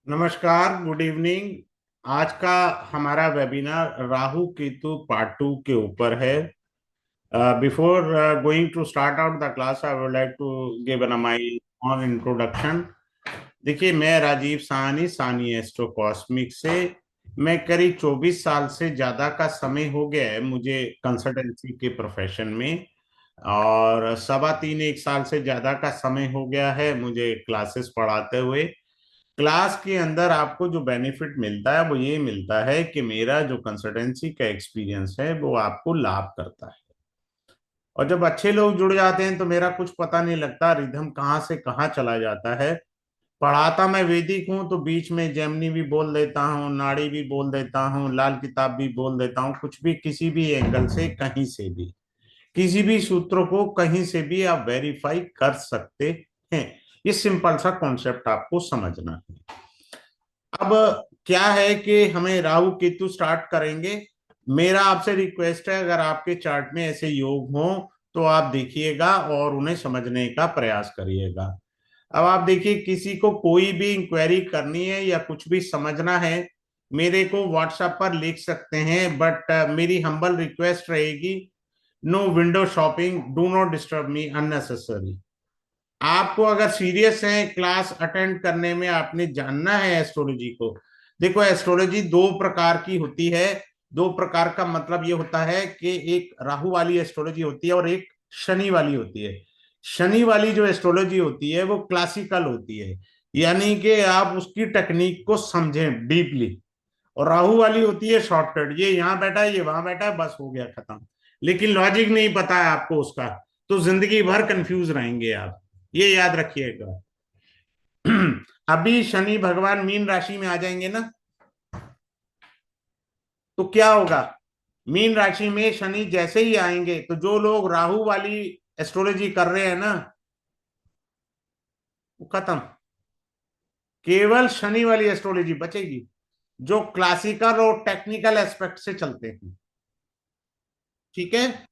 नमस्कार, good evening. आज का हमारा webinar Rahu Ketu part two के ऊपर है। Before going to start out the class, I would like to give my own introduction. देखिए, मैं राजीव साहनी, सानी एस्ट्रो कॉस्मिक से। मैं करीब 24 साल से ज्यादा का समय हो गया है मुझे कंसल्टेंसी के प्रोफेशन में, और 1.25 1 साल से ज्यादा का समय हो गया है मुझे क्लासेस पढ़ाते हुए। क्लास के अंदर आपको जो बेनिफिट मिलता है वो ये मिलता है कि मेरा जो कंसल्टेंसी का एक्सपीरियंस है वो आपको लाभ करता है। और जब अच्छे लोग जुड़ जाते हैं तो मेरा कुछ पता नहीं लगता, रिधम कहाँ से कहाँ चला जाता है। पढ़ाता मैं वैदिक हूँ तो बीच में जेमिनी भी बोल देता हूँ, नाड़ी भी बोल देता हूँ, लाल किताब भी बोल देता हूँ। कुछ भी, किसी भी एंगल से, कहीं से भी, किसी भी सूत्र को कहीं से भी आप वेरीफाई कर सकते हैं। ये सिंपल सा कॉन्सेप्ट आपको समझना है। अब क्या है कि हमें राहु केतु स्टार्ट करेंगे। मेरा आपसे रिक्वेस्ट है, अगर आपके चार्ट में ऐसे योग हो तो आप देखिएगा और उन्हें समझने का प्रयास करिएगा। अब आप देखिए, किसी को कोई भी इंक्वायरी करनी है या कुछ भी समझना है, मेरे को व्हाट्सएप पर लिख सकते हैं, बट मेरी हम्बल रिक्वेस्ट रहेगी, no window shopping, do not disturb me unnecessary. आपको अगर सीरियस है क्लास अटेंड करने में, आपने जानना है एस्ट्रोलॉजी को। देखो, एस्ट्रोलॉजी दो प्रकार की होती है। दो प्रकार का मतलब ये होता है कि एक राहु वाली एस्ट्रोलॉजी होती है और एक शनि वाली होती है। शनि वाली जो एस्ट्रोलॉजी होती है वो क्लासिकल होती है, यानी कि आप उसकी टेक्निक को समझें डीपली। और राहु वाली होती है शॉर्टकट, ये यहाँ बैठा है, ये वहां बैठा है, बस हो गया, खत्म। लेकिन लॉजिक नहीं पता है आपको उसका, तो जिंदगी भर कंफ्यूज रहेंगे आप। ये याद रखिएगा। अभी शनि भगवान मीन राशि में आ जाएंगे ना, तो क्या होगा? मीन राशि में शनि जैसे ही आएंगे तो जो लोग राहु वाली एस्ट्रोलॉजी कर रहे हैं ना, वो खत्म। केवल शनि वाली एस्ट्रोलॉजी बचेगी, जो क्लासिकल और टेक्निकल एस्पेक्ट से चलते हैं। ठीक है।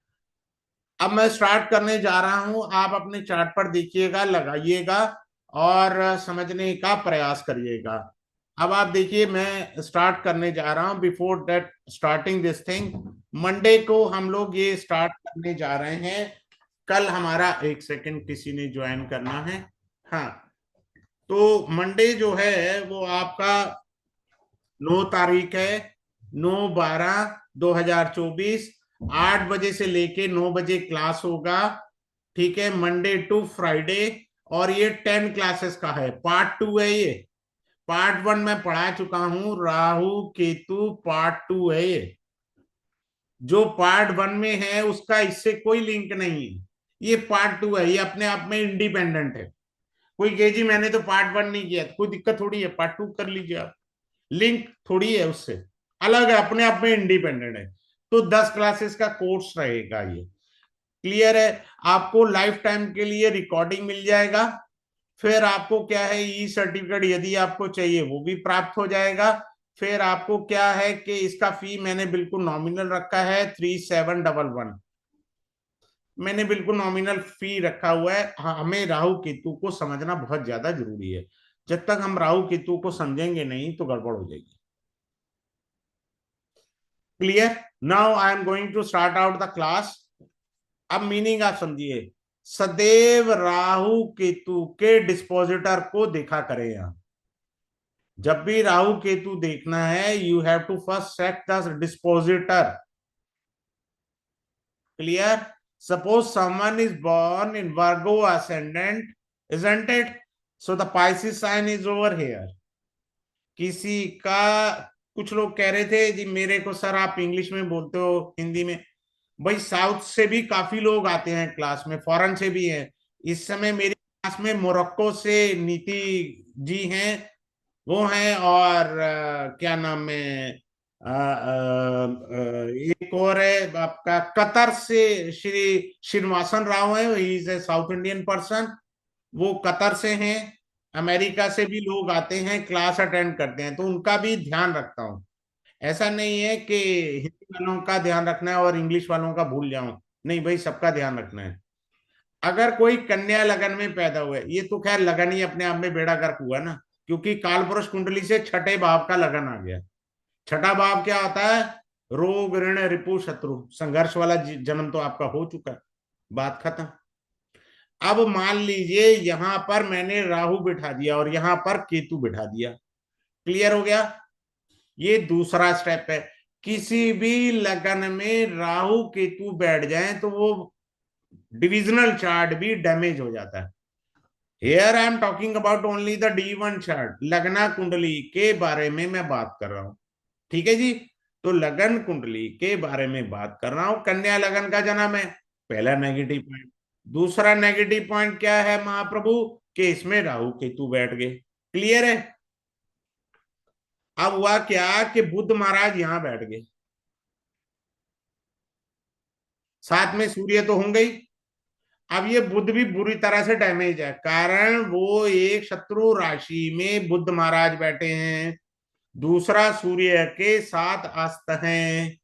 अब मैं स्टार्ट करने जा रहा हूं, आप अपने चार्ट पर देखिएगा, लगाइएगा और समझने का प्रयास करिएगा। अब आप देखिए, मैं स्टार्ट करने जा रहा हूं। Before that starting this thing, Monday को हम लोग ये स्टार्ट करने जा रहे हैं। कल हमारा, एक सेकंड, किसी ने ज्वाइन करना है। हाँ, तो मंडे जो है वो आपका 9 तारीख है, 9/12/2024। 8 बजे से लेके 9 बजे क्लास होगा। ठीक है, मंडे टू फ्राइडे। और ये 10 क्लासेस का है, पार्ट टू है ये। पार्ट वन मैं पढ़ा चुका हूं, राहु केतु पार्ट टू है ये। जो पार्ट वन में है उसका इससे कोई लिंक नहीं है। ये पार्ट टू है, ये अपने आप में इंडिपेंडेंट है। कोई कहे जी मैंने तो पार्ट वन नहीं किया, तो कोई दिक्कत थोड़ी है, पार्ट टू कर लीजिए आप। लिंक थोड़ी है उससे, अलग है, अपने आप में इंडिपेंडेंट है। तो 10 क्लासेस का कोर्स रहेगा ये। क्लियर है? आपको लाइफ टाइम के लिए रिकॉर्डिंग मिल जाएगा। फिर आपको क्या है, ई सर्टिफिकेट यदि आपको चाहिए वो भी प्राप्त हो जाएगा। फिर आपको क्या है कि इसका फी मैंने बिल्कुल नॉमिनल रखा है, 3711। मैंने बिल्कुल नॉमिनल फी रखा हुआ है। हाँ, हमें राहु केतु को समझना बहुत ज्यादा जरूरी है। जब तक हम राहु केतु को समझेंगे नहीं तो गड़बड़ हो जाएगी। Clear? Now I am going to start out the class. अब मीनिंग आप समझिए। सदैव राहु केतु के डिस्पोजिटर को देखा करें यहां। जब भी राहु केतु देखना है, you have to first check the dispositor. Clear? Suppose someone is born in Virgo ascendant, isn't it? So the Pisces sign is over here. किसी का, कुछ लोग कह रहे थे जी मेरे को, सर आप इंग्लिश में बोलते हो हिंदी में। भाई, साउथ से भी काफी लोग आते हैं क्लास में, फॉरेन से भी हैं। इस समय मेरी क्लास में मोरक्को से नीति जी हैं, वो हैं, और क्या नाम है, एक और है आपका, कतर से श्री श्रीनिवासन राव है, he is a south Indian person, वो कतर से हैं। अमेरिका से भी लोग आते हैं, क्लास अटेंड करते हैं, तो उनका भी ध्यान रखता हूँ। ऐसा नहीं है कि हिंदी वालों का ध्यान रखना है और इंग्लिश वालों का भूल जाऊं। नहीं भाई, सबका ध्यान रखना है। अगर कोई कन्या लगन में पैदा हुआ है, ये तो खैर लगन ही अपने आप में बेड़ा गर्क हुआ ना। क्योंकि कालपुरुष कुंडली से छठे भाव का लगन आ गया। छठा भाव क्या होता है? रोग ऋण रिपु शत्रु संघर्ष वाला जन्म तो आपका हो चुका है, बात खत्म। अब मान लीजिए यहां पर मैंने राहु बिठा दिया और यहां पर केतु बिठा दिया। क्लियर हो गया? ये दूसरा स्टेप है। किसी भी लगन में राहु केतु बैठ जाए तो वो डिविजनल चार्ट भी डैमेज हो जाता है। Hair I am talking about only the D1 chart, लगना कुंडली के बारे में मैं बात कर रहा हूं। ठीक है जी। तो लगन कुंडली के बारे में बात कर रहा हूं। कन्या लगन का जन्म है, पहला नेगेटिव पॉइंट। दूसरा नेगेटिव पॉइंट क्या है महाप्रभु? कि इसमें राहु केतु बैठ गए। क्लियर है? अब हुआ क्या कि बुध महाराज यहां बैठ गए, साथ में सूर्य तो होंगे ही। अब ये बुध भी बुरी तरह से डैमेज है, कारण वो एक शत्रु राशि में बुध महाराज बैठे हैं, दूसरा सूर्य के साथ अस्त हैं,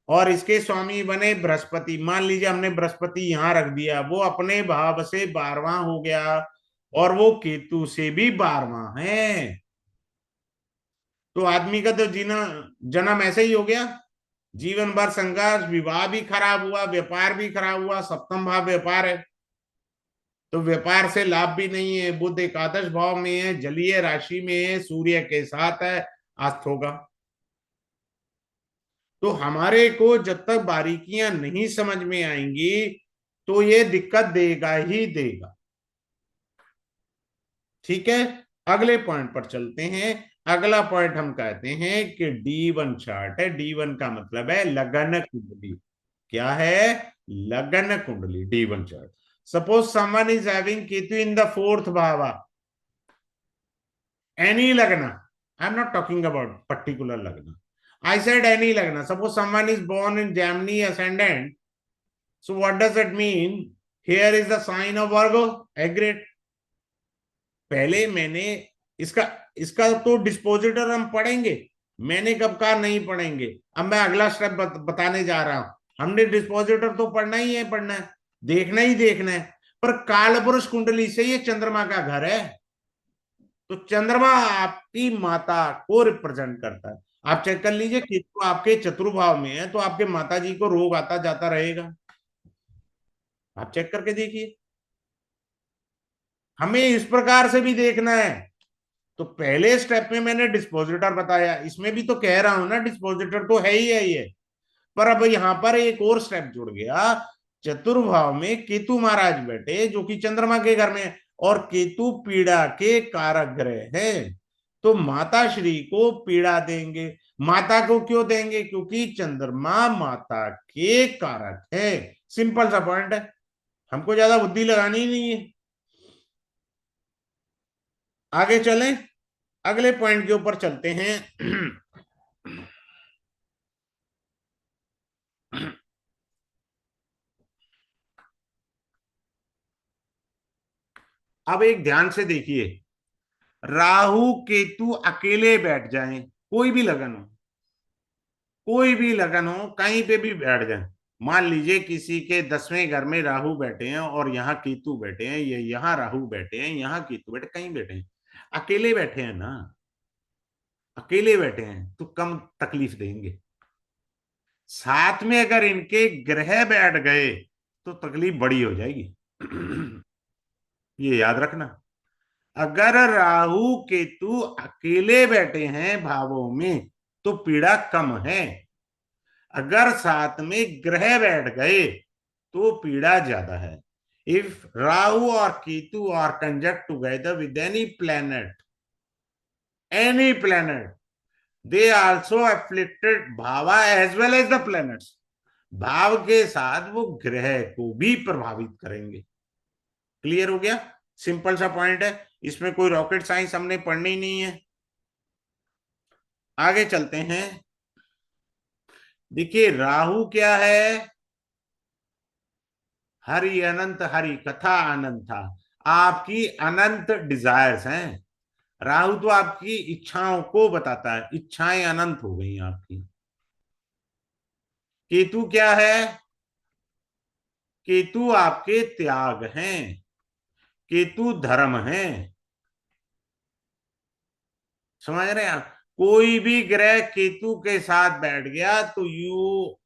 और इसके स्वामी बने बृहस्पति। मान लीजिए हमने बृहस्पति यहां रख दिया, वो अपने भाव से 12वां हो गया और वो केतु से भी 12वां है। तो आदमी का तो जीना जन्म ऐसे ही हो गया, जीवन भर संघर्ष, विवाह भी खराब हुआ, व्यापार भी खराब हुआ। सप्तम भाव व्यापार है, तो व्यापार से लाभ भी नहीं है। बुध एकादश भाव में है, जलीय राशि में है, सूर्य के साथ है, अस्त होगा। तो हमारे को जब तक बारीकियां नहीं समझ में आएंगी तो ये दिक्कत देगा ही देगा। ठीक है, अगले पॉइंट पर चलते हैं। अगला पॉइंट हम कहते हैं कि D1 चार्ट है। D1 का मतलब है लगन कुंडली। क्या है? लगन कुंडली, D1 chart. Suppose someone is having Ketu in the fourth bhava, any lagna, I'm not talking about particular lagna, I said any lagna. Suppose someone is born in Gemini ascendant, so what does that mean? Here is the sign of Virgo. Agreed? पहले मैंने इसका इसका तो dispositor हम पढ़ेंगे, मैंने कब कहा नहीं पढ़ेंगे। अब मैं अगला स्टेप बताने जा रहा हूं। हमने डिस्पोजिटर तो पढ़ना ही है, पढ़ना है, देखना ही देखना है। पर कालपुरुष कुंडली से ये चंद्रमा का घर है, तो चंद्रमा आपकी माता को रिप्रेजेंट करता है। आप चेक कर लीजिए, केतु आपके चतुर्भाव में है तो आपके माता जी को रोग आता जाता रहेगा। आप चेक करके देखिए। हमें इस प्रकार से भी देखना है। तो पहले स्टेप में मैंने डिस्पोजिटर बताया, इसमें भी तो कह रहा हूं ना डिस्पोजिटर तो है ही है ये। पर अब यहां पर एक और स्टेप जुड़ गया। चतुर्भाव में केतु महाराज बैठे जो कि चंद्रमा के घर में है, और केतु पीड़ा के कारक ग्रह है, तो माता श्री को पीड़ा देंगे। माता को क्यों देंगे? क्योंकि चंद्रमा माता के कारक है। सिंपल सा पॉइंट है, हमको ज्यादा बुद्धि लगानी ही नहीं है। आगे चलें, अगले पॉइंट के ऊपर चलते हैं। अब एक ध्यान से देखिए, राहु केतु अकेले बैठ जाएं, कोई भी लगन हो, कोई भी लगन हो, कहीं पे भी बैठ जाए। मान लीजिए किसी के 10वें घर में राहु बैठे हैं और यहाँ केतु बैठे हैं, ये यहाँ राहु बैठे हैं, यहाँ केतु बैठे, कहीं बैठे हैं, अकेले बैठे हैं ना, अकेले बैठे हैं तो कम तकलीफ देंगे। साथ में अगर इनके ग्रह बैठ गए तो तकलीफ बड़ी हो जाएगी। ये याद रखना। अगर राहु केतु अकेले बैठे हैं भावों में तो पीड़ा कम है, अगर साथ में ग्रह बैठ गए तो पीड़ा ज्यादा है। इफ राहु और Ketu are conjunct together with any planet, they also afflicted bhava as well as the planets. भाव के साथ वो ग्रह को भी प्रभावित करेंगे। क्लियर हो गया? सिंपल सा पॉइंट है, इसमें कोई रॉकेट साइंस हमने पढ़नी नहीं है। आगे चलते हैं। देखिए राहु क्या है? हरि अनंत, हरि कथा अनंत था, आपकी अनंत डिजायर्स हैं। राहु तो आपकी इच्छाओं को बताता है, इच्छाएं अनंत हो गई आपकी। केतु क्या है? केतु आपके त्याग हैं, केतु धर्म है। समझ रहे हैं आप? कोई भी ग्रह केतु के साथ बैठ गया तो you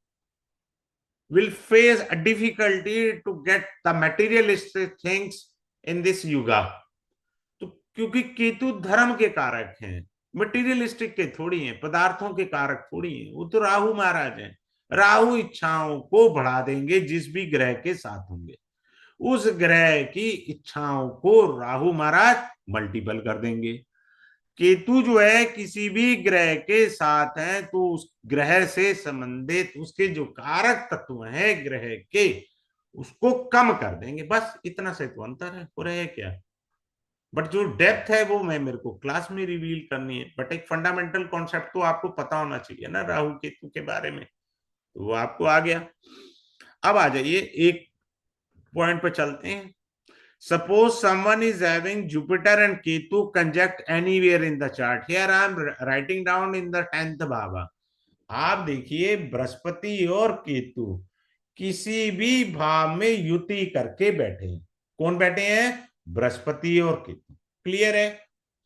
will face a difficulty to get the materialistic things in this युगा। तो क्योंकि केतु धर्म के कारक हैं, मटेरियलिस्टिक के थोड़ी हैं, पदार्थों के कारक थोड़ी हैं, वो तो राहु महाराज हैं। राहु इच्छाओं को बढ़ा देंगे जिस भी ग्रह के साथ होंगे, उस ग्रह की इच्छाओं को राहु महाराज मल्टीपल कर देंगे। केतु जो है किसी भी ग्रह के साथ है तो उस ग्रह से संबंधित उसके जो कारक तत्व हैं ग्रह के, उसको कम कर देंगे। बस इतना से तो अंतर है, हो रहा है क्या। बट जो डेप्थ है वो मैं मेरे को क्लास में रिवील करनी है, बट एक फंडामेंटल कॉन्सेप्ट तो आपको पता होना चाहिए ना राहु केतु के बारे में, तो वो आपको आ गया। अब आ जाइए एक पॉइंट पे चलते हैं। Suppose someone is having Jupiter and Ketu conjunct anywhere in the chart. Here I am writing down in the 10th bhava. आप देखिए बृहस्पति और केतु किसी भी भाव में युति करके बैठे हैं। कौन बैठे हैं? बृहस्पति और केतु। क्लियर है?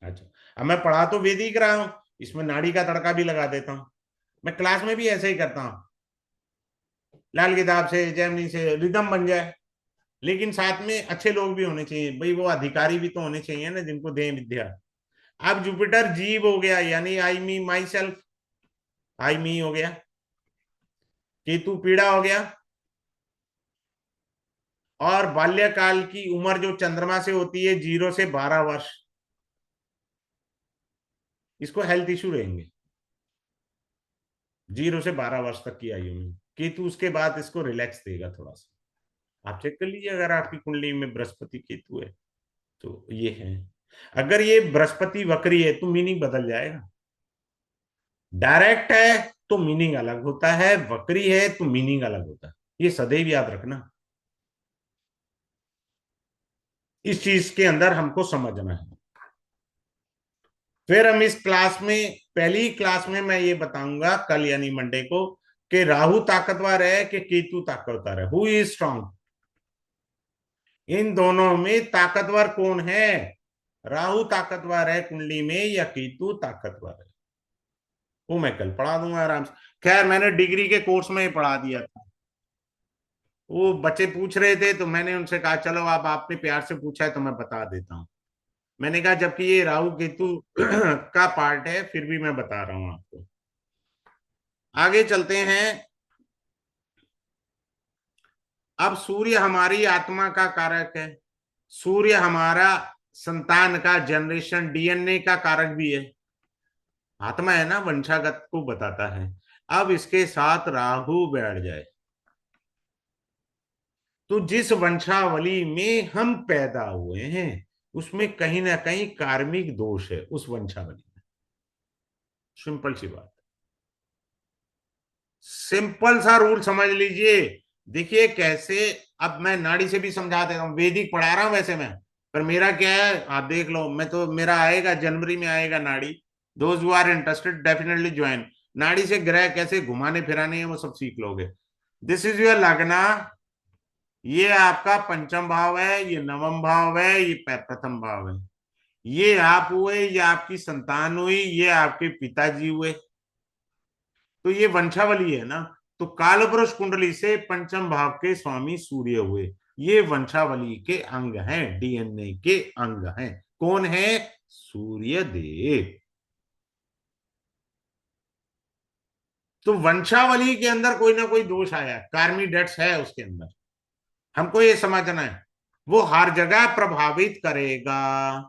अच्छा, अब मैं पढ़ा तो वैदिक रहा हूं, इसमें नाड़ी का तड़का भी लगा देता हूं। मैं क्लास में भी ऐसे ही करता हूं, लाल किताब से जैमिनी से रिदम बन जाए, लेकिन साथ में अच्छे लोग भी होने चाहिए भाई, वो अधिकारी भी तो होने चाहिए ना जिनको दें विद्या। अब जुपिटर जीव हो गया, यानी आई मी माई सेल्फ, आई मी हो गया। केतु पीड़ा हो गया, और बाल्यकाल की उम्र जो चंद्रमा से होती है 0 से 12 वर्ष, इसको हेल्थ इश्यू रहेंगे 0 से 12 वर्ष तक की आयु में। केतु उसके बाद इसको रिलैक्स देगा थोड़ा सा। आप चेक कर लीजिए अगर आपकी कुंडली में बृहस्पति केतु है तो ये है। अगर ये बृहस्पति वक्री है तो मीनिंग बदल जाएगा। डायरेक्ट है तो मीनिंग अलग होता है, वक्री है तो मीनिंग अलग होता है, ये सदैव याद रखना। इस चीज के अंदर हमको समझना है। फिर हम इस क्लास में, पहली क्लास में मैं ये बताऊंगा कल यानी मंडे को, कि राहु ताकतवर है कि केतु ताकतवर है, हु इज स्ट्रांग। इन दोनों में ताकतवर कौन है? राहु ताकतवर है कुंडली में या केतु ताकतवर है? वो मैं कल पढ़ा दूंगा आराम से। खैर मैंने डिग्री के कोर्स में ही पढ़ा दिया था, वो बच्चे पूछ रहे थे तो मैंने उनसे कहा चलो अब आपने प्यार से पूछा है तो मैं बता देता हूँ। मैंने कहा जबकि ये राहु केतु का पार्ट है फिर भी मैं बता रहा हूं आपको। आगे चलते हैं। अब सूर्य हमारी आत्मा का कारक है, सूर्य हमारा संतान का, जनरेशन, डीएनए का कारक भी है। आत्मा है ना, वंशागत को बताता है। अब इसके साथ राहु बैठ जाए तो जिस वंशावली में हम पैदा हुए हैं उसमें कहीं ना कहीं कार्मिक दोष है उस वंशावली में। सिंपल सी बात, सिंपल सा रूल समझ लीजिए। देखिए कैसे, अब मैं नाड़ी से भी समझा देता हूँ, वैदिक पढ़ा रहा हूं वैसे मैं, पर मेरा क्या है आप देख लो, मैं तो मेरा आएगा जनवरी में आएगा नाड़ी। Those who are interested definitely join. नाड़ी से ग्रह कैसे घुमाने फिराने हैं वो सब सीख लोगे। दिस इज योर लगना, ये आपका पंचम भाव है, ये नवम भाव है, ये प्रथम भाव है। ये आप हुए, ये आपकी संतान हुई, ये आपके पिताजी हुए, तो ये वंशावली है ना। तो कालपुरुष कुंडली से पंचम भाव के स्वामी सूर्य हुए, ये वंशावली के अंग हैं, डीएनए के अंग हैं। कौन है? सूर्य देव। तो वंशावली के अंदर कोई ना कोई दोष आया, कार्मी डेट्स है उसके अंदर, हमको ये समझना है। वो हर जगह प्रभावित करेगा।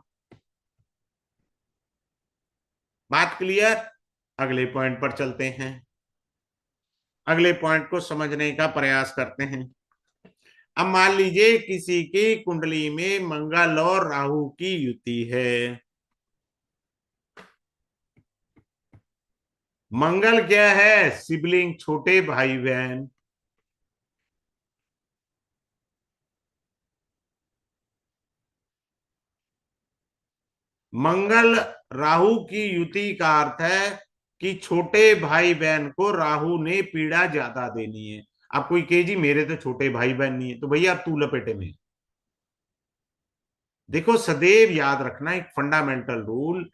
बात क्लियर? अगले पॉइंट पर चलते हैं, अगले पॉइंट को समझने का प्रयास करते हैं। अब मान लीजिए किसी की कुंडली में मंगल और राहु की युति है। मंगल क्या है? सिबलिंग, छोटे भाई बहन। मंगल राहु की युति का अर्थ है कि छोटे भाई बहन को राहु ने पीड़ा ज्यादा देनी है। आप कोई कहे जी मेरे तो छोटे भाई बहन नहीं है, तो भैया आप तू लपेटे में। देखो सदैव याद रखना एक फंडामेंटल रूल,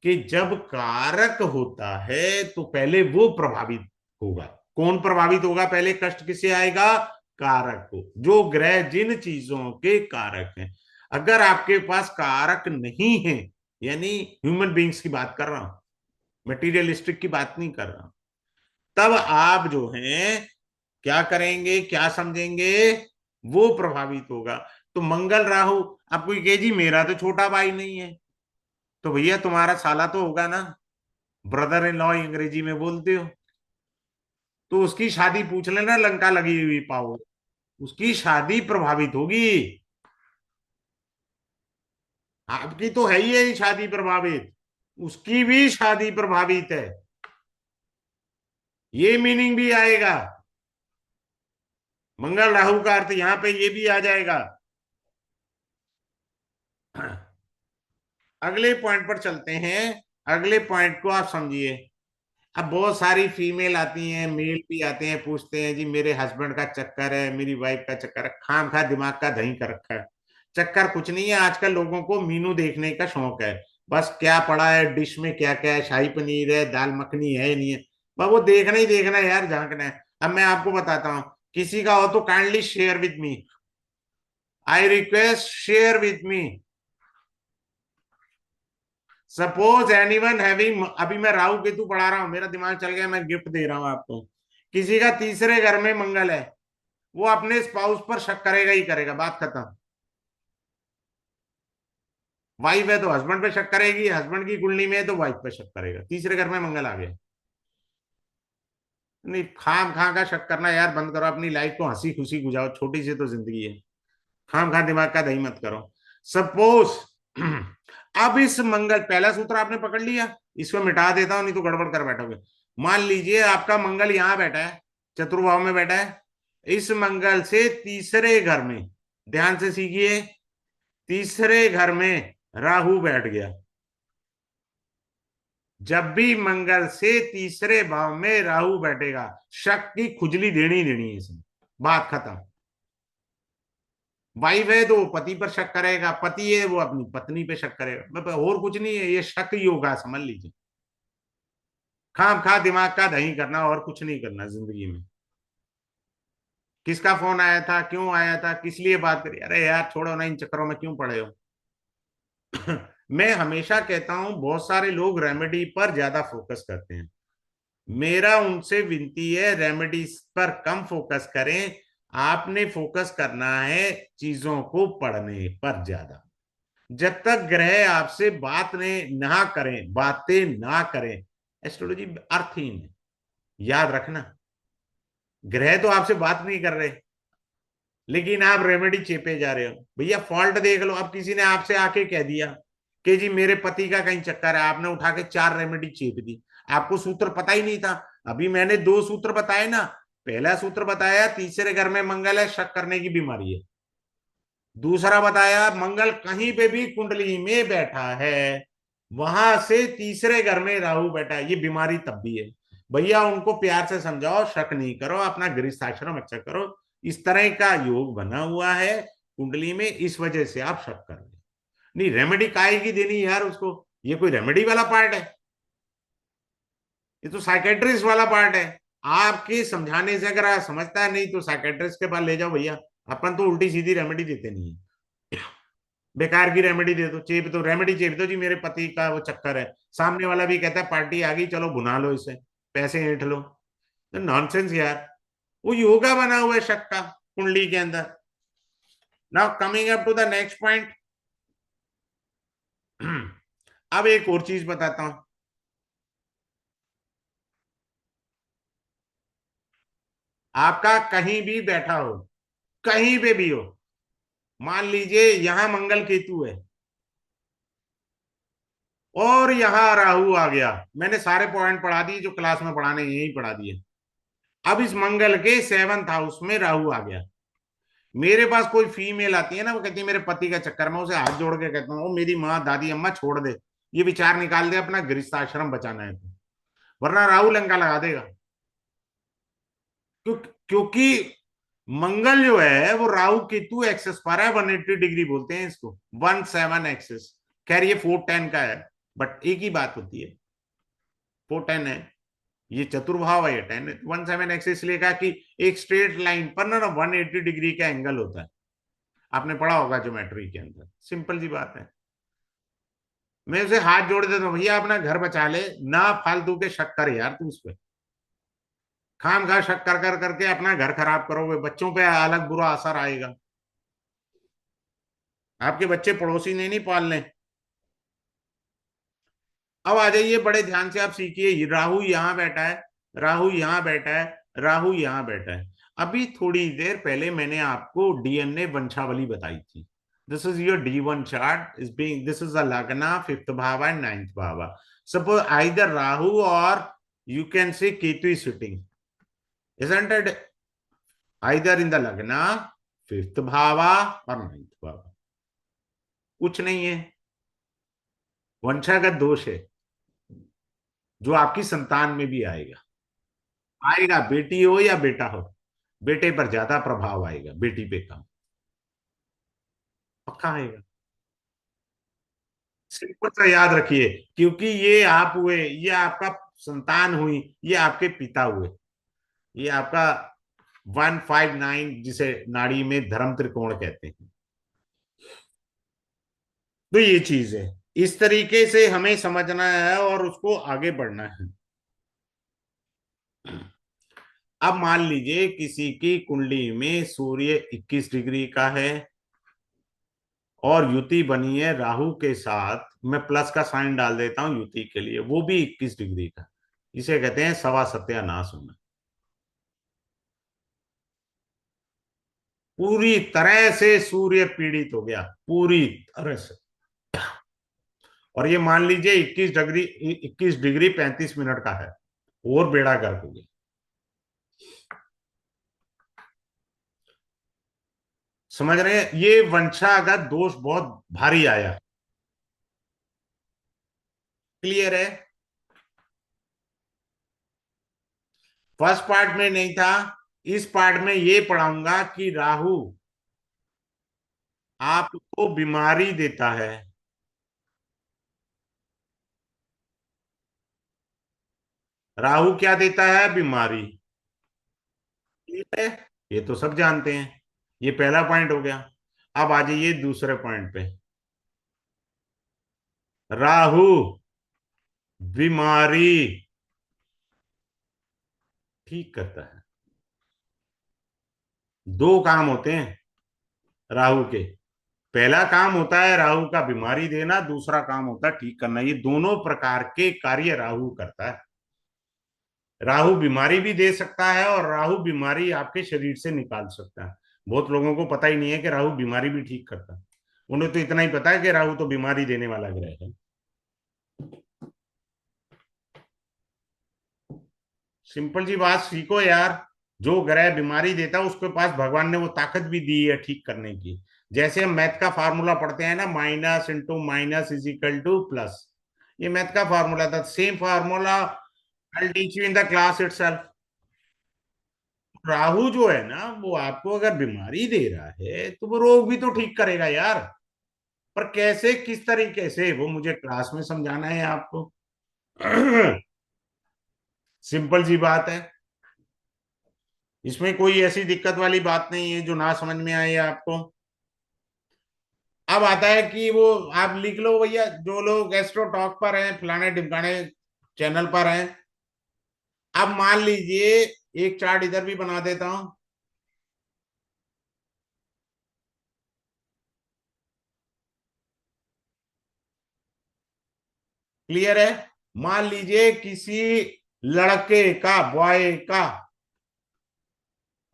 कि जब कारक होता है तो पहले वो प्रभावित होगा। कौन प्रभावित होगा? पहले कष्ट किसे आएगा? कारक को। जो ग्रह जिन चीजों के कारक हैं, अगर आपके पास कारक नहीं है, यानी ह्यूमन बींग्स की बात कर रहा हूं, मटेरियलिस्टिक की बात नहीं कर रहा हूं, तब आप जो हैं क्या करेंगे, क्या समझेंगे? वो प्रभावित होगा। तो मंगल राहु, आप कोई कहे जी मेरा तो छोटा भाई नहीं है, तो भैया तुम्हारा साला तो होगा ना, ब्रदर इन लॉ अंग्रेजी में बोलते हो। तो उसकी शादी पूछ लेना, लंका लगी हुई पाओ, उसकी शादी प्रभावित होगी। आपकी तो है ही है शादी प्रभावित, उसकी भी शादी प्रभावित है। ये मीनिंग भी आएगा। मंगल राहु का अर्थ यहां पे ये भी आ जाएगा। अगले पॉइंट पर चलते हैं। अगले पॉइंट को आप समझिए। अब बहुत सारी फीमेल आती हैं, मेल भी आते हैं, पूछते हैं जी मेरे हस्बैंड का चक्कर है, मेरी वाइफ का चक्कर है। खाम खा दिमाग का दही कर रखा है। चक्कर कुछ नहीं है, आजकल लोगों को मीनू देखने का शौक है। बस क्या पड़ा है डिश में, क्या क्या है, शाही पनीर है, दाल मखनी है, नहीं है, बस वो देखना ही देखना है यार, झांकना है। अब मैं आपको बताता हूँ, किसी का हो तो kindly share with me, I request share with me. Suppose anyone having, अभी मैं राहु केतु पढ़ा रहा हूं, मेरा दिमाग चल गया, मैं गिफ्ट दे रहा हूं आपको। किसी का तीसरे घर में मंगल है, वो अपने स्पाउस पर शक करेगा ही करेगा, बात खत्म। वाइफ है तो हस्बैंड पे शक करेगी, हस्बैंड की कुंडली में है तो वाइफ पे शक करेगा, तीसरे घर में मंगल आ गया। नहीं, खाम खा का शक करना यार बंद करो, अपनी लाइफ को हंसी खुशी गुजारो, छोटी सी तो जिंदगी है। खाम खा दिमाग का दही मत करो। सपोज अब इस मंगल, पहला सूत्र आपने पकड़ लिया, इसको मिटा देता हूं नहीं तो गड़बड़ कर बैठोगे। मान लीजिए आपका मंगल यहां बैठा है, चतुर्भाव में बैठा है। इस मंगल से तीसरे घर में, ध्यान से सीखिए, तीसरे घर में राहु बैठ गया। जब भी मंगल से तीसरे भाव में राहु बैठेगा, शक की खुजली देनी देनी है इसमें, बात खत्म। वाइफ है तो वो पति पर शक करेगा, पति है वो अपनी पत्नी पे शक करेगा, मतलब और कुछ नहीं है, ये शक ही होगा, समझ लीजिए। खाम खा दिमाग का दही करना और कुछ नहीं करना जिंदगी में। किसका फोन आया था, क्यों आया था, किस लिए बात करी, अरे यार छोड़ो ना, इन चक्करों में क्यों पड़े हो। मैं हमेशा कहता हूं, बहुत सारे लोग रेमेडी पर ज्यादा फोकस करते हैं। मेरा उनसे विनती है, रेमेडीज पर कम फोकस करें। आपने फोकस करना है चीजों को पढ़ने पर ज्यादा। जब तक ग्रह आपसे बात ने ना करें, बातें ना करें, एस्ट्रोलॉजी अर्थहीन है, याद रखना। ग्रह तो आपसे बात नहीं कर रहे, लेकिन आप रेमेडी चेपे जा रहे हो। भैया फॉल्ट देख लो, अब किसी ने आपसे आके कह दिया कि जी मेरे पति का कहीं चक्कर है, आपने उठा के 4 रेमेडी चेप दी, आपको सूत्र पता ही नहीं था। अभी मैंने 2 सूत्र बताए ना, पहला सूत्र बताया तीसरे घर में मंगल है, शक करने की बीमारी है। दूसरा बताया मंगल कहीं पे भी कुंडली में बैठा है, वहां से तीसरे घर में राहु बैठा है, ये बीमारी तब भी है। भैया उनको प्यार से समझाओ, शक नहीं करो, अपना गृहस्थ आश्रम अच्छा करो। इस तरह का योग बना हुआ है कुंडली में, इस वजह से आप शक कर रहे हैं। नहीं, रेमेडी काहे की देनी यार उसको, ये कोई रेमेडी वाला पार्ट है? ये तो साइकेट्रिस्ट वाला पार्ट है। आपके समझाने से अगर आप समझता है, नहीं तो साइकेट्रिस्ट के पास ले जाओ भैया। अपन तो उल्टी सीधी रेमेडी देते नहीं है, बेकार की रेमेडी दे दो, चेप दो, रेमेडी चेप दो जी मेरे पति का वो चक्कर है, सामने वाला भी कहता है पार्टी आ गई चलो भुना लो इसे, पैसे ऐंठ लो। तो नॉनसेंस यार। वो योगा बना हुआ है शक का कुंडली के अंदर। Now coming up to the next point. अब एक और चीज बताता हूं। आपका कहीं भी बैठा हो, कहीं पे भी हो, मान लीजिए यहां मंगल केतु है और यहां राहु आ गया, मैंने सारे पॉइंट पढ़ा दिए जो क्लास में पढ़ाने यही पढ़ा दिए। अब इस मंगल के 7th हाउस में राहु आ गया। मेरे पास कोई फीमेल आती है ना, वो कहती है मेरे पति का चक्कर, में उसे हाथ जोड़ के कहता हूँ ओ मेरी माँ दादी अम्मा छोड़ दे, ये विचार निकाल दे, अपना गृहस्थ आश्रम बचाना है तो, वरना राहु लंका लगा देगा। क्योंकि मंगल जो है वो राहु केतु एक्सेस पर है, 180 डिग्री बोलते हैं इसको, 17 एक्सेस। खैर ये 410 का है, बट एक ही बात होती है, वो 10 है, ये चतुर्भाव है, ये 10 है। 1/7 इसलिए कहा कि एक स्ट्रेट लाइन पर ना 180 डिग्री का एंगल होता है। आपने पढ़ा होगा ज्योमेट्री के अंदर, सिंपल सी बात है। मैं उसे हाथ जोड़ देता हूँ, भैया अपना घर बचा ले, ना फालतू के शक कर यार तू उस पे, खाम खा शक कर कर करके अपना घर खराब करोगे, बच्चों पे अलग बुरा असर आएगा। आपके बच्चे पड़ोसी ने नहीं पालने। अब आ जाइए, बड़े ध्यान से आप सीखिए, राहु यहां बैठा है, राहु यहां बैठा है, राहु यहां बैठा है। अभी थोड़ी देर पहले मैंने आपको डीएनए वंशावली बताई थी। This is your D1 chart is being, this is a लग्ना, फिफ्थ भाव एंड नाइन्थ भाव। सपोज आइदर राहु और you can say Ketu sitting, isn't it, either in the लग्ना, फिफ्थ भावा और नाइन्थ भावा। कुछ नहीं है, वंशागत दोष है, जो आपकी संतान में भी आएगा। आएगा, बेटी हो या बेटा हो, बेटे पर ज्यादा प्रभाव आएगा, बेटी पे कम, पक्का आएगा। सिंपल सा याद रखिए, क्योंकि ये आप हुए, ये आपका संतान हुई, ये आपके पिता हुए, ये आपका 159 जिसे नाड़ी में धर्म त्रिकोण कहते हैं। तो ये चीज है, इस तरीके से हमें समझना है और उसको आगे बढ़ना है। अब मान लीजिए किसी की कुंडली में सूर्य 21 डिग्री का है और युति बनी है राहु के साथ, मैं प्लस का साइन डाल देता हूं युति के लिए, वो भी 21 डिग्री का, इसे कहते हैं सवा सत्यानाश होना। पूरी तरह से सूर्य पीड़ित हो गया, पूरी तरह से। और ये मान लीजिए 21 डिग्री, 21 डिग्री 35 मिनट का है, और बेड़ा गर्क हो गया। समझ रहे हैं, ये वंशागत दोष बहुत भारी आया। क्लियर है? फर्स्ट पार्ट में नहीं था, इस पार्ट में ये पढ़ाऊंगा कि राहु आपको बीमारी देता है। राहु क्या देता है? बीमारी। ठीक है, ये तो सब जानते हैं। ये पहला पॉइंट हो गया। अब आ जाइए दूसरे पॉइंट पे। राहु बीमारी ठीक करता है। दो काम होते हैं राहु के। पहला काम होता है राहु का बीमारी देना, दूसरा काम होता है ठीक करना। ये दोनों प्रकार के कार्य राहु करता है। राहु बीमारी भी दे सकता है और राहु बीमारी आपके शरीर से निकाल सकता है। बहुत लोगों को पता ही नहीं है कि राहु बीमारी भी ठीक करता है। उन्हें तो इतना ही पता है कि राहु तो बीमारी देने वाला ग्रह है। सिंपल सी बात सीखो यार, जो ग्रह बीमारी देता है उसके पास भगवान ने वो ताकत भी दी है ठीक करने की। जैसे हम मैथ का फार्मूला पढ़ते हैं ना, minus into minus is equal two plus, ये मैथ का फार्मूला था, same formula I teach you in the class itself. Rahu जो है ना, वो आपको अगर बीमारी दे रहा है तो वो रोग भी तो ठीक करेगा यार। पर कैसे, किस तरीके से, वो मुझे क्लास में समझाना है आपको। सिंपल सी बात है, इसमें कोई ऐसी दिक्कत वाली बात नहीं है जो ना समझ में आए आपको। अब आता है कि वो, आप लिख लो भैया, जो लोग एस्ट्रो टॉक पर हैं, फलाने ढिमकाने चैनल पर हैं। अब मान लीजिए, एक चार्ट इधर भी बना देता हूं। क्लियर है? मान लीजिए किसी लड़के का, बॉय का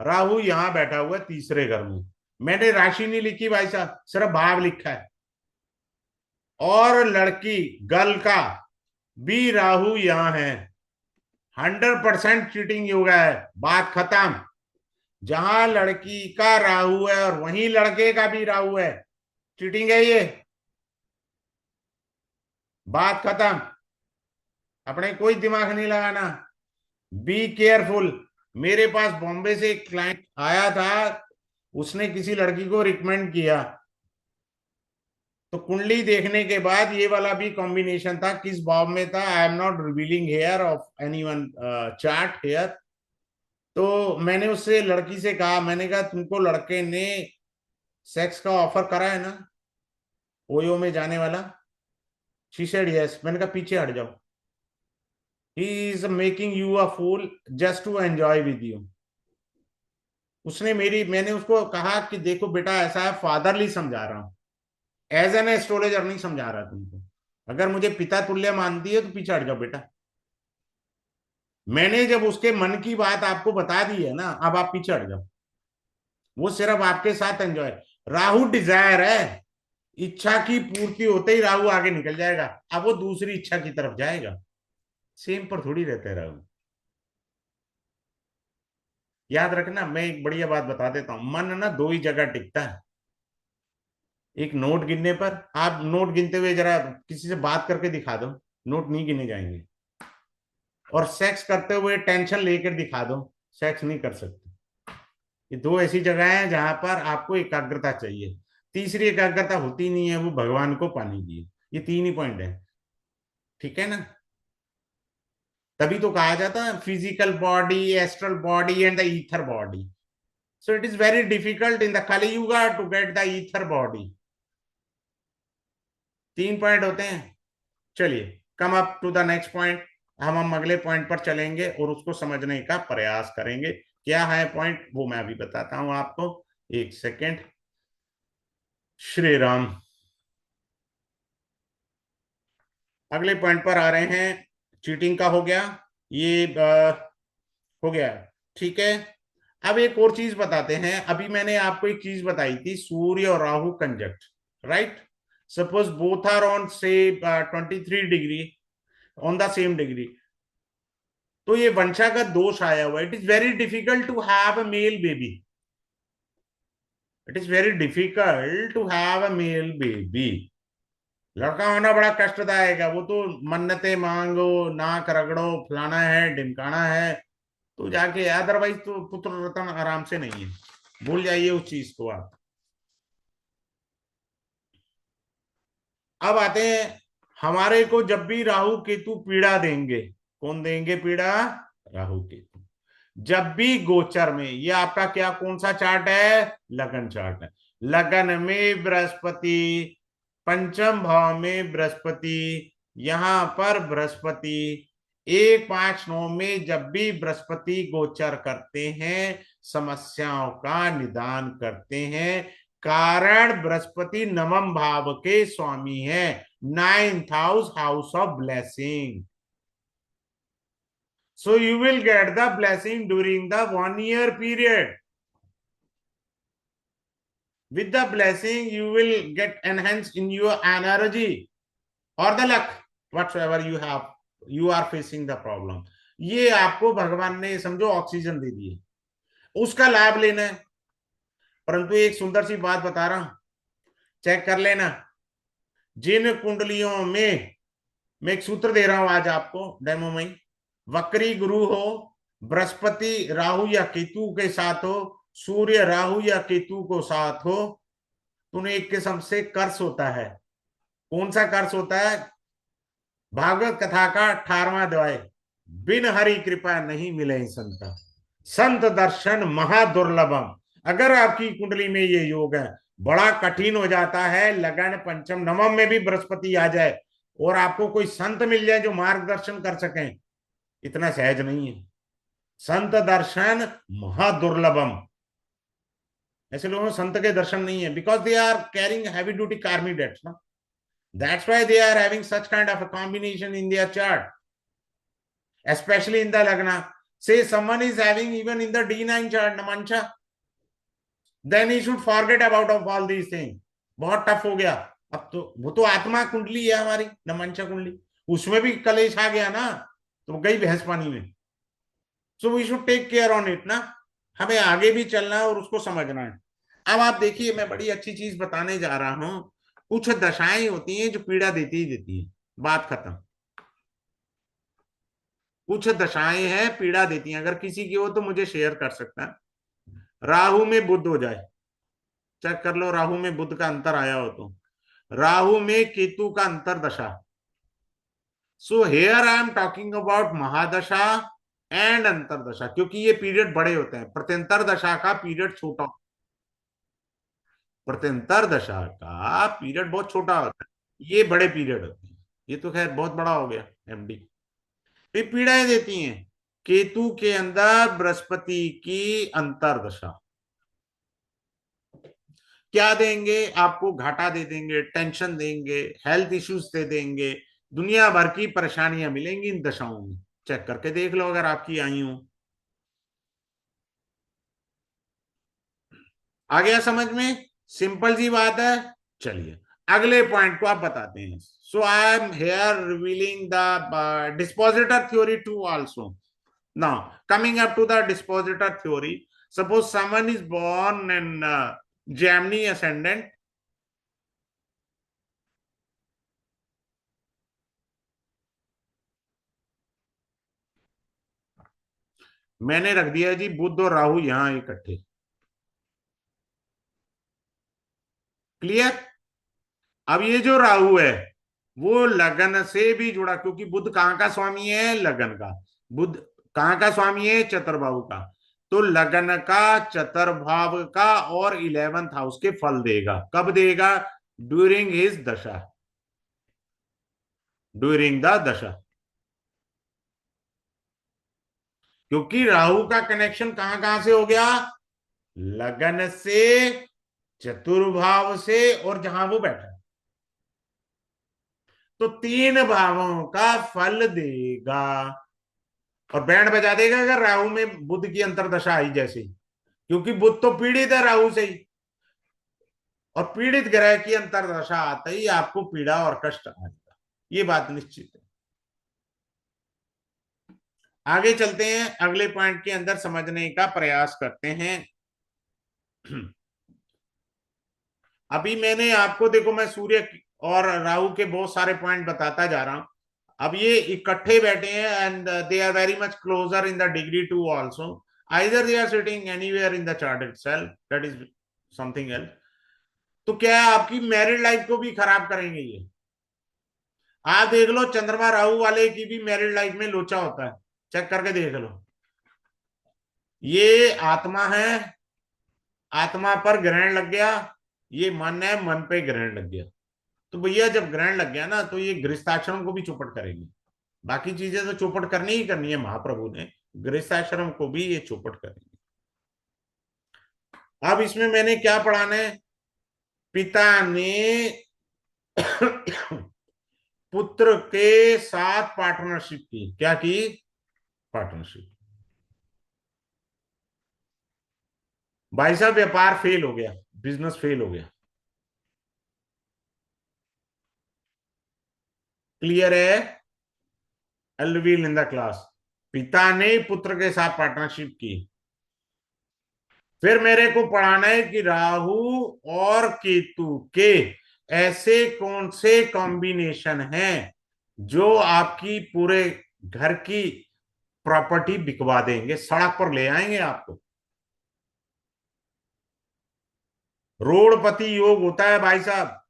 राहु यहां बैठा हुआ है तीसरे घर में। मैंने राशि नहीं लिखी भाई साहब, सिर्फ भाव लिखा है। और लड़की, गर्ल का भी राहु यहां है। 100% चीटिंग हो गया है, बात खत्म। जहां लड़की का राहु है और वहीं लड़के का भी राहु है, चीटिंग है ये, बात खत्म। अपने कोई दिमाग नहीं लगाना, बी केयरफुल। मेरे पास बॉम्बे से एक क्लाइंट आया था, उसने किसी लड़की को रिकमेंड किया, तो कुंडली देखने के बाद ये वाला भी कॉम्बिनेशन था, किस भाव में था, I am not revealing here of any one chart here. तो मैंने उससे लड़की से कहा, मैंने कहा तुमको लड़के ने सेक्स का ऑफर करा है ना, ओयो में जाने वाला। She said yes. मैंने कहा पीछे हट जाओ, he is making you a fool just to enjoy with you. मैंने उसको कहा कि देखो बेटा, ऐसा है, फादरली समझा रहा हूं, एज एन एस्ट्रोलॉजर नहीं समझा रहा तुमको। अगर मुझे पिता तुल्य मानती है तो पीछे हट जाओ बेटा। मैंने जब उसके मन की बात आपको बता दी है ना, अब आप पीछे हट जाओ। वो सिर्फ आपके साथ एंजॉय, राहु डिजायर है, इच्छा की पूर्ति होते ही राहु आगे निकल जाएगा, अब वो दूसरी इच्छा की तरफ जाएगा। सेम पर थोड़ी रहते हैं राहु। याद रखना, मैं एक बढ़िया बात बता देता हूं, मन ना दो ही जगह टिकता है। एक नोट गिनने पर, आप नोट गिनते हुए जरा किसी से बात करके दिखा दो, नोट नहीं गिने जाएंगे। और सेक्स करते हुए टेंशन लेकर दिखा दो, सेक्स नहीं कर सकते। ये दो ऐसी जगह हैं जहां पर आपको एकाग्रता चाहिए। तीसरी एकाग्रता होती नहीं है, वो भगवान को पाने की है। ये तीन ही पॉइंट है, ठीक है ना। तभी तो कहा जाता है physical body, astral body and the ether body. So it is very difficult in the Kali Yuga to get the ether body. तीन पॉइंट होते हैं। चलिए, come up to the next point. हम अगले पॉइंट पर चलेंगे और उसको समझने का प्रयास करेंगे। क्या है पॉइंट, वो मैं अभी बताता हूं आपको। एक सेकेंड। श्री राम। अगले पॉइंट पर आ रहे हैं। चीटिंग का हो गया, ये हो गया, ठीक है। अब एक और चीज बताते हैं। अभी मैंने आपको एक चीज बताई थी, सूर्य और Rahu conjunct, right. Suppose both are on से 23 degree, on the same degree, तो ये वंशागत दोष आया हुआ। It is very difficult to have a male baby. It is very difficult to have a male baby. लड़का होना बड़ा कष्टदायक है। वो तो मन्नतें मांगो, नाक रगड़ो, फलाना है ढिमकाना है, तो जाके, अदरवाइज तो पुत्र रत्न आराम से नहीं है। भूल जाइए उस चीज को आप। अब आते हैं, हमारे को जब भी राहु केतु पीड़ा देंगे, कौन देंगे पीड़ा, राहु केतु। जब भी गोचर में, ये आपका क्या, कौन सा चार्ट है, लगन चार्ट है। लगन में बृहस्पति, पंचम भाव में बृहस्पति, यहां पर बृहस्पति 1 5 9 में जब भी बृहस्पति गोचर करते हैं, समस्याओं का निदान करते हैं। कारण बृहस्पति नवम भाव के स्वामी है, 9th house of blessing. So you will get the blessing during the 1 year period. With the blessing, you will get enhanced in your energy or the luck, whatsoever you have, you are facing the problem. ये आपको भगवान ने समझो oxygen दे दी है, उसका लाभ लेना है। परंतु एक सुंदर सी बात बता रहा हूं, चेक कर लेना। जिन कुंडलियों में, मैं एक सूत्र दे रहा हूं आज आपको डेमो में, वक्री गुरु हो, बृहस्पति राहु या केतु के साथ हो, सूर्य राहु या केतु को साथ हो, तो उन्हें एक किस्म से कर्स होता है। कौन सा कर्स होता है, भागवत कथा का 18वां अध्याय, बिन हरि कृपा नहीं मिले संत, संत दर्शन महादुर्लभम। अगर आपकी कुंडली में ये योग है, बड़ा कठिन हो जाता है। लगन पंचम नवम में भी बृहस्पति आ जाए और आपको कोई संत मिल जाए जो मार्गदर्शन कर सकें, इतना सहज नहीं है। संत दर्शन महादुर्लभम। ऐसे लोगों को संत के दर्शन नहीं है, because they are carrying heavy duty karmic debts ना। That's why they are having such kind of a combination in their chart, especially in the lagna. Say someone is having even in the D9 chart Namansha, then he should forget about of all these things. बहुत tough हो गया। अब तो वो तो आत्मा कुंडली है हमारी, नमंशा कुंडली, उसमें भी कलेश आ गया ना, तो गई भैंस पानी में। So we should take care on it ना। हमें आगे भी चलना है और उसको समझना है। अब आप देखिए, मैं बड़ी अच्छी चीज बताने जा रहा हूं। कुछ दशाएं होती हैं जो पीड़ा देती ही देती है, बात खत्म। कुछ दशाएं हैं पीड़ा देती हैं, अगर किसी की हो तो मुझे शेयर कर सकता है। राहु में बुध हो जाए, चेक कर लो राहु में बुध का अंतर आया हो तो। राहु में केतु का अंतरदशा। So here I am talking about mahadasha and antardasha, क्योंकि ये पीरियड बड़े होते हैं, प्रत्यंतर दशा का पीरियड छोटा, प्रत्यंतर दशा का पीरियड बहुत छोटा होता है, ये बड़े पीरियड होते हैं। ये तो खैर बहुत बड़ा हो गया एमडी। ये पीड़ाएं देती हैं केतु के अंदर बृहस्पति की अंतरदशा। क्या देंगे आपको? घाटा दे देंगे, टेंशन देंगे, हेल्थ इश्यूज दे देंगे, दुनिया भर की परेशानियां मिलेंगी इन दशाओं में। चेक करके देख लो अगर आपकी आई हो। आ गया समझ में? सिंपल सी बात है। चलिए अगले पॉइंट को आप बताते हैं। So I am here revealing the dispositor theory to also. Now coming up to the dispositor theory, suppose someone is born in Gemini ascendant। मैंने रख दिया जी बुध और राहु यहां इकट्ठे। क्लियर? अब ये जो राहु है वो लगन से भी जुड़ा, क्योंकि बुध कहाँ का स्वामी है? लगन का। बुध कहाँ का स्वामी है? चतुर्भाव का। तो लगन का, चतुर्भाव का और 11th हाउस के फल देगा। कब देगा? ड्यूरिंग हिज दशा, ड्यूरिंग द दशा। क्योंकि राहु का कनेक्शन कहां कहां से हो गया? लगन से, चतुर्भाव से, और जहां वो बैठा, तो तीन भावों का फल देगा। और बैंड बजा देगा अगर राहु में बुध की अंतरदशा आई जैसे ही, क्योंकि बुध तो पीड़ित है राहु से ही, और पीड़ित ग्रह की अंतरदशा आते ही आपको पीड़ा और कष्ट आएगा। ये बात निश्चित है। आगे चलते हैं, अगले पॉइंट के अंदर समझने का प्रयास करते हैं। अभी मैंने आपको, देखो मैं सूर्य और राहु के बहुत सारे पॉइंट बताता जा रहा हूं। अब ये इकट्ठे बैठे हैं and they are very much closer in the degree too also. Either they are sitting anywhere in the chart itself, that is something else. तो क्या है, आपकी मैरिड लाइफ को भी खराब करेंगे ये। आप देख लो चंद्रमा राहु वाले की भी मैरिड लाइफ में लोचा होता है, चेक करके देख लो। ये आत्मा है, आत्मा पर ग्रहण लग गया। ये मन है, मन पे ग्रहण लग गया। तो भैया जब ग्रहण लग गया ना, तो ये गृहस्थाश्रम को भी चौपट करेगी। बाकी चीजें तो चौपट करनी ही करनी है महाप्रभु ने, गृहस्थाश्रम को भी ये चौपट करेंगे। अब इसमें मैंने क्या पढ़ाना है? पिता ने पुत्र के साथ पार्टनरशिप की। क्या की? पार्टनरशिप। भाई साहब व्यापार फेल हो गया, बिजनेस फेल हो गया। क्लियर है? एलवील इन द क्लास। पिता ने पुत्र के साथ पार्टनरशिप की। फिर मेरे को पढ़ाना है कि राहु और केतु के ऐसे कौन से कॉम्बिनेशन हैं जो आपकी पूरे घर की प्रॉपर्टी बिकवा देंगे, सड़क पर ले आएंगे आपको। रोडपति योग होता है भाई साहब,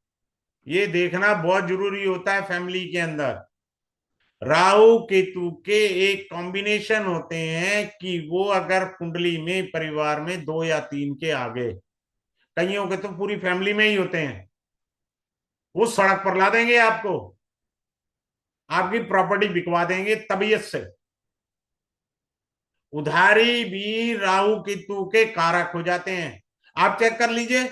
ये देखना बहुत जरूरी होता है फैमिली के अंदर। राहु केतु के एक कॉम्बिनेशन होते हैं कि वो अगर कुंडली में परिवार में दो या तीन के आगे, कईयों के तो पूरी फैमिली में ही होते हैं, वो सड़क पर ला देंगे आपको, आपकी प्रॉपर्टी बिकवा देंगे तबीयत से। उधारी भी राहु केतु के कारक हो जाते हैं। आप चेक कर लीजिए,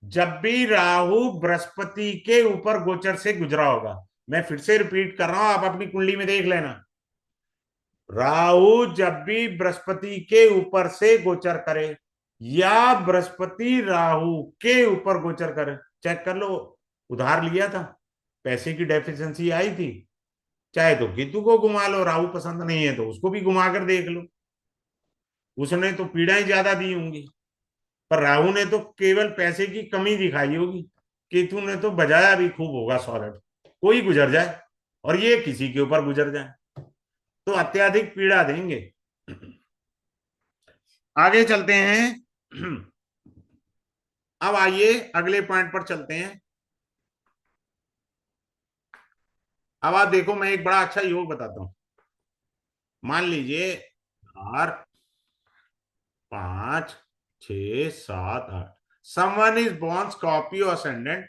जब भी राहु बृहस्पति के ऊपर गोचर से गुजरा होगा, मैं फिर से रिपीट कर रहा हूं, आप अपनी कुंडली में देख लेना। राहु जब भी बृहस्पति के ऊपर से गोचर करे या बृहस्पति राहु के ऊपर गोचर करे, चेक कर लो। उधार लिया था, पैसे की डेफिशिएंसी आई थी, चाहे तो केतु को घुमा लो, राहु पसंद नहीं है तो उसको भी घुमा कर देख लो। उसने तो पीड़ाएं ज्यादा दी होंगी, पर राहु ने तो केवल पैसे की कमी दिखाई होगी। केतु ने तो बजाया भी खूब होगा सॉलिड, कोई गुजर जाए और ये किसी के ऊपर गुजर जाए तो अत्यधिक पीड़ा देंगे। आगे चलते हैं। अब आइए अगले पॉइंट पर चलते हैं। अब आप देखो, मैं एक बड़ा अच्छा योग बताता हूं। मान लीजिए 4, 5, 6, 7, 8, someone is born Scorpio ascendant,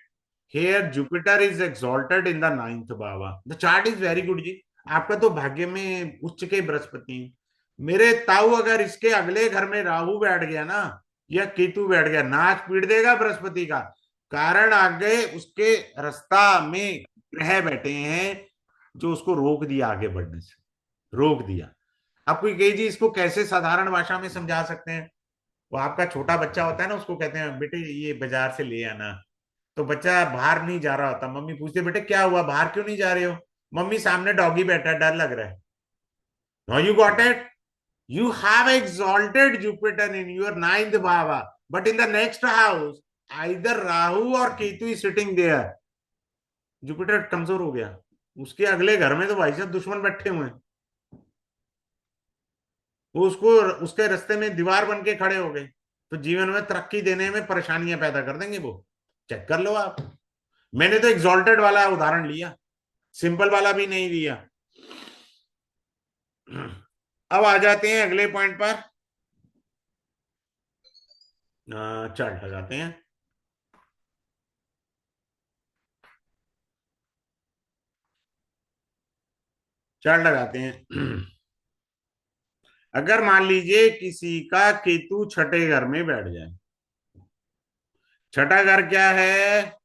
here Jupiter is exalted in the ninth bhava, the chart is very good जी। आपका तो भाग्य में उच्च के बृहस्पति हैं। मेरे ताऊ, अगर इसके अगले घर में राहु बैठ गया ना, या केतु बैठ गया, नाच पीट देगा बृहस्पति का। कारण आगे उसके रास्ता में ग्रह बैठे हैं जो उसको रोक दिया आगे बढ़ने से, रोक दिया। आप कोई कही जी इसको कैसे साधारण भाषा में समझा सकते हैं? वो आपका छोटा बच्चा होता है ना, उसको कहते हैं बेटे ये बाजार से ले आना। तो बच्चा बाहर नहीं जा रहा होता, मम्मी पूछती है बेटे क्या हुआ, बाहर क्यों नहीं जा रहे हो? मम्मी सामने डॉगी बैठा है, डर लग रहा है। No, you got it. You have exalted Jupiter in your ninth bhava, but in the next house either Rahu or Ketu is sitting there। Jupiter कमजोर हो गया, उसके अगले घर में तो भाई साहब दुश्मन बैठे हुए हैं। वो उसको, उसके रास्ते में दीवार बन के खड़े हो गए, तो जीवन में तरक्की देने में परेशानियां पैदा कर देंगे वो। चेक कर लो आप। मैंने तो एग्जॉल्टेड वाला उदाहरण लिया, सिंपल वाला भी नहीं दिया। अब आ जाते हैं अगले पॉइंट पर। चार्ट लगाते हैं। चार्ट लगाते हैं। अगर मान लीजिए किसी का केतु छठे घर में बैठ जाए। छठा घर क्या है?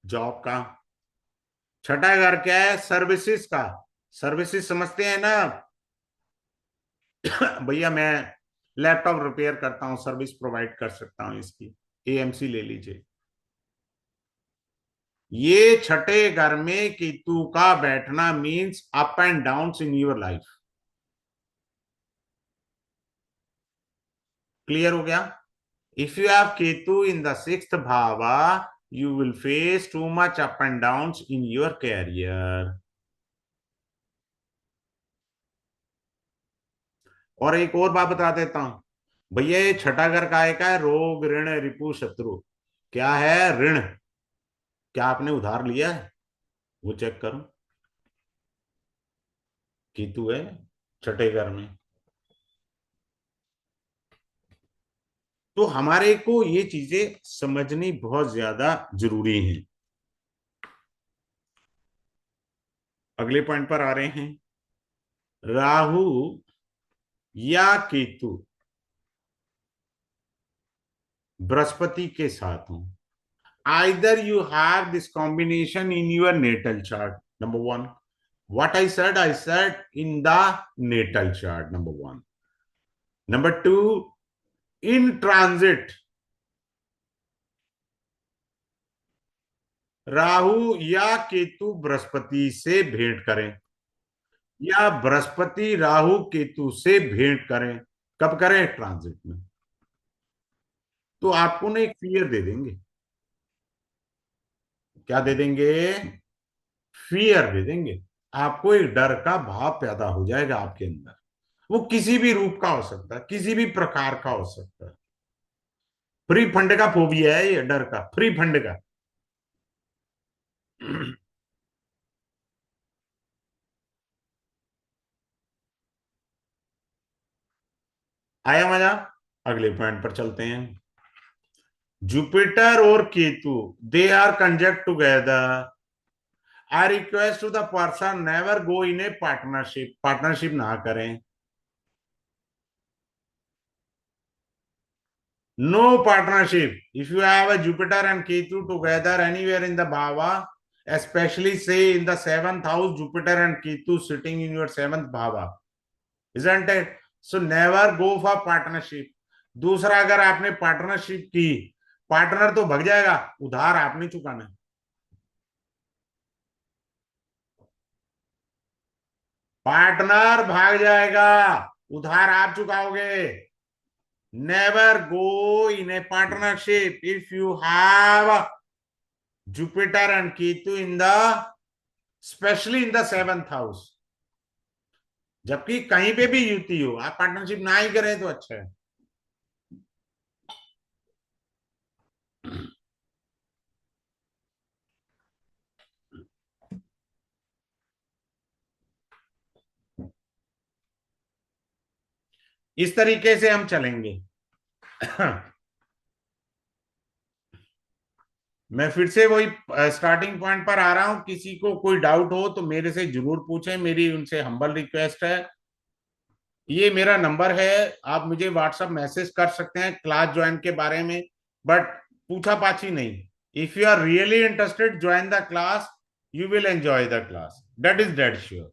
जॉब का। छठा घर क्या है? सर्विसेज का। सर्विसेज समझते हैं ना? भैया मैं लैपटॉप रिपेयर करता हूँ, सर्विस प्रोवाइड कर सकता हूँ इसकी, एएमसी ले लीजिए। ये छठे घर में केतु का बैठना means up and down in your life. Clear हो गया? If you have Ketu in the sixth bhava, you will face too much up and downs in your career। और एक और बात बता देता हूं भैया, ये छठा घर काय का है? रोग ऋण रिपु शत्रु। क्या है? ऋण। क्या आपने उधार लिया है? वो चेक करो। केतु है छठे घर में। तो हमारे को ये चीजें समझनी बहुत ज्यादा जरूरी है। अगले पॉइंट पर आ रहे हैं। राहु या केतु बृहस्पति के साथ हूं, either you have this combination in your natal chart, number one। What I said in the natal chart, number one। Number two, in transit Rahu या केतु बृहस्पति से भेंट करें, या बृहस्पति राहु केतु से भेंट करें। कब करें? ट्रांजिट में। तो आपको ना एक फियर दे देंगे। क्या दे देंगे? फियर दे देंगे। आपको एक डर का भाव पैदा हो जाएगा आपके अंदर। वो किसी भी रूप का हो सकता है, किसी भी प्रकार का हो सकता है। फ्री फंड का फोबिया है ये, डर का, फ्री फंड का। आया मजा? अगले पॉइंट पर चलते हैं। जुपिटर और Ketu, they are conjunct together. I request to the person never go in a partnership. Partnership ना करें। No partnership if you have a Jupiter and Ketu together anywhere in the bhava, especially say in the seventh house, Jupiter and Ketu sitting in your seventh bhava, isn't it? So never go for partnership। दूसरा, अगर आपने partnership की, partner तो भग जाएगा, उधार आपने चुकाना है। पार्टनर भाग जाएगा, उधार आप चुकाओगे। Never go in a partnership if you have Jupiter and Ketu in the, specially in the seventh house. जबकि कहीं पे भी युति हो, आप पार्टनरशिप ना ही करें तो अच्छा है। इस तरीके से हम चलेंगे। मैं फिर से वही स्टार्टिंग पॉइंट पर आ रहा हूं, किसी को कोई डाउट हो तो मेरे से जरूर पूछें, मेरी उनसे हम्बल रिक्वेस्ट है। ये मेरा नंबर है, आप मुझे व्हाट्सएप मैसेज कर सकते हैं क्लास ज्वाइन के बारे में, बट पूछा पाछी नहीं। If you are really interested, join the class, you will enjoy the class, that is dead sure,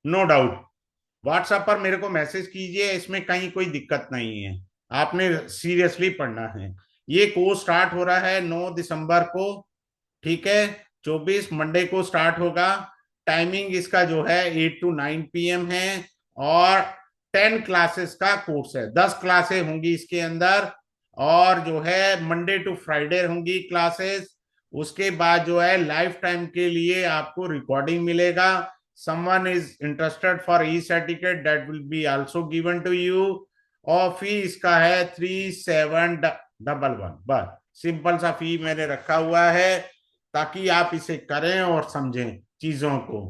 no doubt. WhatsApp पर मेरे को मैसेज कीजिए, इसमें कहीं कोई दिक्कत नहीं है, आपने सीरियसली पढ़ना है। ये कोर्स स्टार्ट हो रहा है 9 दिसंबर को, ठीक है, 24 मंडे को स्टार्ट होगा। टाइमिंग इसका जो है 8 to 9 PM है, और 10 क्लासेस का कोर्स है, 10 क्लासेस होंगी इसके अंदर, और जो है मंडे टू फ्राइडे होंगी क्लासेस। उसके बाद जो है लाइफ टाइम के लिए आपको रिकॉर्डिंग मिलेगा। someone is interested for e-certificate that will be also given to you, और फी इसका है 3711, बस सिंपल सा फी मैंने रखा हुआ है, ताकि आप इसे करें और समझें चीजों को।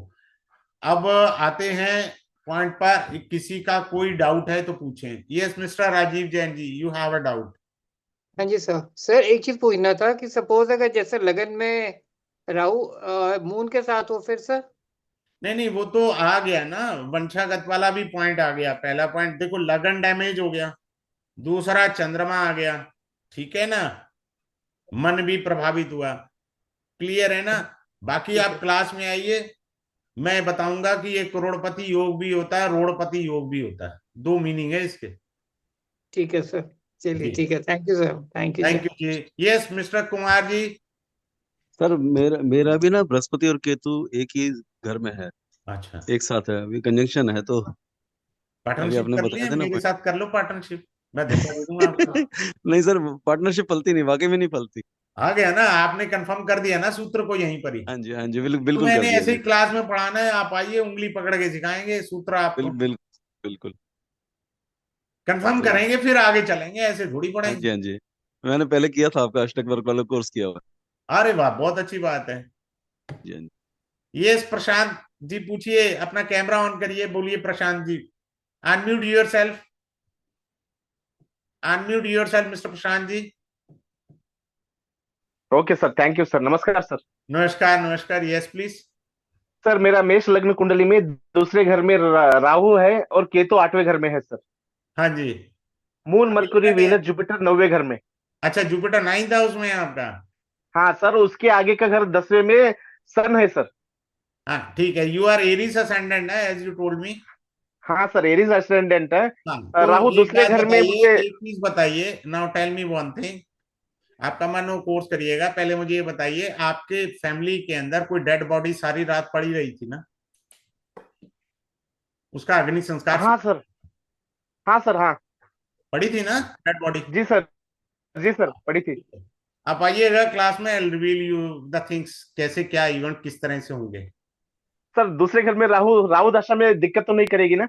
अब आते हैं पॉइंट पर, किसी का कोई डाउट है तो पूछें। Yes mister Rajiv Jain ji, you have a doubt. हाँ जी सर। सर एक चीज पूछना था कि सपोज अगर जैसे लगन में राहु मून के साथ हो फिर सर। नहीं नहीं, वो तो आ गया ना, वंशागत वाला भी पॉइंट आ गया। पहला पॉइंट देखो, लगन डैमेज हो गया, दूसरा चंद्रमा आ गया, ठीक है ना, मन भी प्रभावित हुआ। क्लियर है ना? बाकी ठीक आप है। क्लास में आइए, मैं बताऊंगा कि ये करोड़पति योग भी होता है, रोड़पति योग भी होता है, दो मीनिंग है इसके। ठीक है सर। चलिए जी, ठीक है, thank you sir, thank you thank sir. You जी। Yes mister Kumar ji. Sir मेरा मेरा भी ना बृहस्पति और केतु एक ही घर में है, अच्छा, एक साथ है, अभी कंजंक्शन है। तो अभी पार्टनरशिप आपने कर लिए, बताया था ना मेरे साथ कर लो पार्टनरशिप, मैं धोखा दे दूंगा आपको। नहीं सर, पार्टनरशिप पलती नहीं, वाकई में नहीं पलती। आ गया ना, आपने कंफर्म कर दिया ना सूत्र को यहीं पर ही। हाँ जी तो बिल्कुल कर मैंने दिया ऐसे ही जी। क्लास में पढ़ाना है, आप आइए, उंगली पकड़ के सिखाएंगे सूत्र आपको। बिल्कुल। कंफर्म सही। करेंगे फिर आगे चलेंगे, ऐसे थोड़ी पढ़ेंगे। हाँ जी मैंने पहले किया था, आपका अष्टक वर्क वाला कोर्स किया हुआ अरे वाह, बहुत अच्छी बात है। है जी। हाँ जी। यस प्रशांत जी, पूछिए, अपना कैमरा ऑन करिए, बोलिए Prashant ji. Unmute yourself, unmute yourself mister Prashant ji. Okay sir, thank you sir, नमस्कार सर। नमस्कार नमस्कार, यस प्लीज। सर मेरा मेष लग्न कुंडली में दूसरे घर में राहु है और केतु 8वें घर में है सर। हाँ जी। मून अभी मरकुरी लगा क्या? वीनस जुपिटर 9वें घर में। अच्छा, जुपिटर 9th हाउस में है आपका। हाँ सर, उसके आगे का घर 10वें में सन है सर। हाँ ठीक है, यू आर एरीज असेंडेंट है एज यू टोल्ड मी। हाँ सर, एरीज असेंडेंट है। हाँ, तो राहु एक दूसरे बात घर में बताइए, मुझे। एक चीज बताइए, now tell me one thing. आपका मन हो कोर्स करिएगा, पहले मुझे ये बताइए, आपके फैमिली के अंदर कोई डेड बॉडी सारी रात पड़ी रही थी ना, उसका अग्नि संस्कार हाँ सर। हाँ सर, हाँ। पड़ी थी ना डेड बॉडी। जी सर। जी सर, पड़ी थी। आप आइएगा क्लास में, रिवील यू द थिंग्स, कैसे क्या इवेंट किस तरह से होंगे। सर दूसरे घर में राहु राहु दशा में दिक्कत तो नहीं करेगी ना?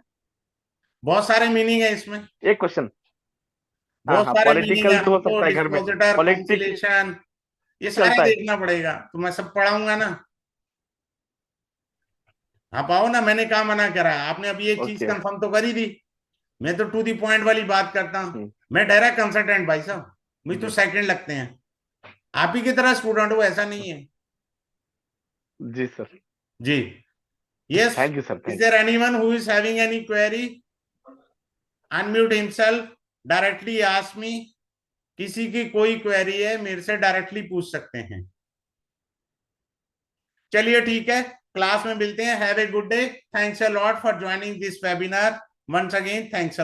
बहुत सारे मीनिंग है इसमें, एक क्वेश्चन। हाँ बहुत हाँ, सारे मीनिंग है, पॉलिटिकल भी हो हमको सकता है घर में। डिस्पोजिटर, पॉलिटिक्स कॉन्सिलेशन, ये सारे चलता है। देखना पड़ेगा, तो मैं सब पढ़ाऊंगा ना। आप आओ ना, मैंने कहा मना करा, आपने अभी एक चीज ओके। कंफर्म तो कर ही दी। मैं तो टू दी पॉइंट वाली बात करता हूँ, हम्म। मैं डायरेक्ट कंसल्टेंट भाई साहब, मुझे तो जी। सेकंड लगते हैं। आप ही की तरह स्टूडेंट हो ऐसा नहीं है। जी सर। जी। Yes. Thank you sir, is thank there anyone who is having any query? Unmute himself, directly ask me. किसी की कोई क्वेरी है मेरे से डायरेक्टली पूछ सकते हैं। चलिए ठीक है, क्लास में मिलते हैं। Have a good day, thanks a lot for joining this webinar, once again thanks a lot.